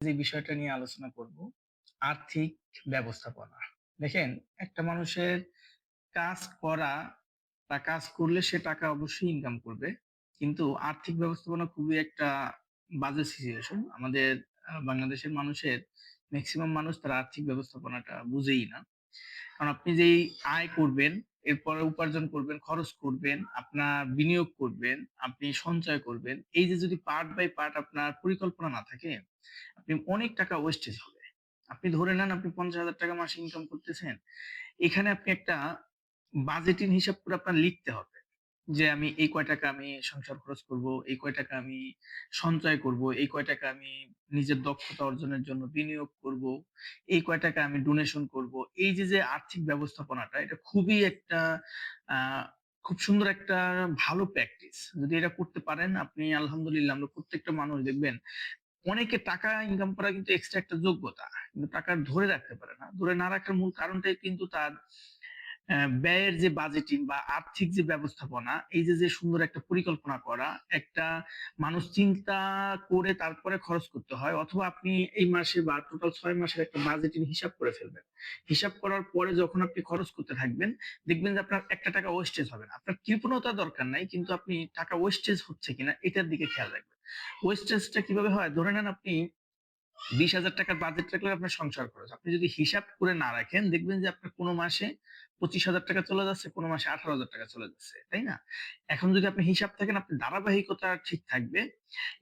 যে বিষয়টা নিয়ে আলোচনা করব, আর্থিক ব্যবস্থাপনা। দেখেন, একটা মানুষের কাজ করা বা কাজ করলে সে টাকা অবশ্যই ইনকাম করবে। কিন্তু আর্থিক ব্যবস্থাপনা খুবই একটা বাজে সিচুয়েশন। আমাদের বাংলাদেশের মানুষের মেক্সিমাম মানুষ তার আর্থিক ব্যবস্থাপনাটা বুঝেই না। কারণ আপনি যেই আয় করবেন, এরপরে উপার্জন করবেন, খরচ করবেন, আপনার বিনিয়োগ করবেন, আপনি সঞ্চয় করবেন। এই যে যদি পার্ট বাই পার্ট আপনার পরিকল্পনা না থাকে, আপনি অনেক টাকা ওয়েস্টেজ হবে। আপনি ধরে নেন আপনি ৳৫০,০০০ মাসে ইনকাম করতেছেন। এখানে আপনি একটা বাজেটিং হিসাব করে আপনার লিখতে হবে। যে আমি এই কয় টাকা আমি সংসার খরচ করব, এই কয় টাকা আমি সঞ্চয় করব, এই কয় টাকা আমি নিজের দক্ষতা অর্জনের জন্য বিনিয়োগ করব, এই কয় টাকা আমি ডোনেশন করব। এই যে আর্থিক ব্যবস্থাপনাটা এটা খুবই একটা আ খুব সুন্দর একটা ভালো প্র্যাকটিস। যদি এটা করতে পারেন আপনি আলহামদুলিল্লাহ আমরা প্রত্যেকটা মানুষ দেখবেন অনেকে টাকা ইনকাম করা কিন্তু এক্সট্রা একটা যোগ্যতা। কিন্তু টাকা ধরে রাখতে পারে না। ধরে না রাখার মূল কারণটাই কিন্তু তার ব্যয়ের যে বাজেটিং বা আর্থিক যে ব্যবস্থাপনা, এই যে সুন্দর একটা পরিকল্পনা করা, একটা মানুষ চিন্তা করে তারপরে খরচ করতে হয় অথবা আপনি এই মাসে বা টোটাল ৬ মাসের একটা বাজেটিং হিসাব করে ফেলবেন। হিসাব করার পরে যখন আপনি খরচ করতে থাকবেন, দেখবেন যে আপনার একটা টাকা ওয়েস্টেজ হবে না। আপনার কৃপণতার দরকার নাই, কিন্তু আপনি টাকা ওয়েস্টেজ হচ্ছে কিনা এটার দিকে খেয়াল রাখবেন। ওয়েস্টেজটা কিভাবে হয়? ধরে নেন আপনি ৳২০,০০০ বাজেট রাখলে আপনার সংসার খরচ। আপনি যদি হিসাব করে না রাখেন, দেখবেন যে আপনার কোন মাসে ৳২৫,০০০ চলে যাচ্ছে, কোন মাসে ৳১৮,০০০ চলে যাচ্ছে। তাই না? এখন যদি আপনি হিসাব থাকেন, আপনার ধারাবাহিকতা ঠিক থাকবে।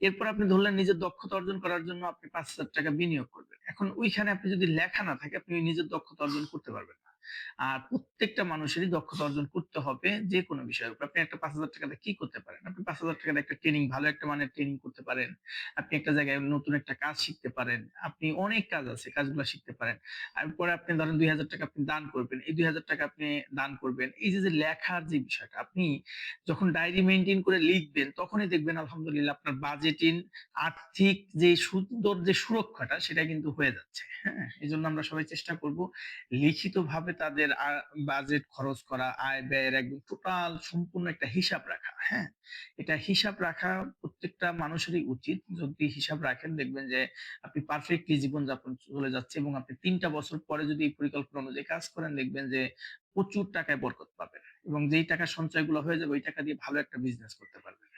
এরপর আপনি ধরলেন নিজের দক্ষতা অর্জন করার জন্য আপনি ৳৫,০০০ বিনিয়োগ করবেন। এখন ওইখানে আপনি যদি লেখা না থাকে, আপনি নিজের দক্ষতা অর্জন করতে পারবেন না। আর প্রত্যেকটা মানুষেরই দক্ষতা অর্জন করতে হবে যেকোনো বিষয়ের উপর। আপনি একটা ৳৫,০০০ দিয়ে কি করতে পারেন? আপনি ৳৫,০০০ দিয়ে একটা ট্রেনিং, ভালো একটা মানের ট্রেনিং করতে পারেন। আপনি একটা জায়গায় নতুন একটা কাজ শিখতে পারেন। আপনি অনেক কাজ আছে, কাজগুলা শিখতে পারেন। আর পরে আপনি ধরেন ৳২,০০০ আপনি দান করবেন। এই ৳২,০০০ আপনি দান করবেন। এই যে লেখার যে বিষয়টা, আপনি যখন ডায়েরি মেইনটেইন করে লিখবেন, তখনই দেখবেন আলহামদুলিল্লাহ আপনার বাজেটিং, আর্থিক যে সুন্দর যে সুরক্ষাটা সেটা কিন্তু হয়ে যাচ্ছে। হ্যাঁ? এজন্য আমরা সবাই চেষ্টা করব লিখিতভাবে তাদের বাজেট খরচ করা, আয় ব্যয়ের একদম টোটাল সম্পূর্ণ একটা হিসাব রাখা। হ্যাঁ? এটা হিসাব রাখা প্রত্যেকটা মানুষেরই উচিত। যদি হিসাব রাখেন দেখবেন যে আপনি পারফেক্টলি জীবনযাপন চলে যাচ্ছে এবং আপনি ৩ টা বছর পরে যদি এই পরিকল্পনা অনুযায়ী কাজ করেন দেখবেন যে প্রচুর টাকায় বরকত পাবেন এবং যেই টাকার সঞ্চয়গুলো হয়ে যাবে ওই টাকা দিয়ে ভালো একটা বিজনেস করতে পারবেন।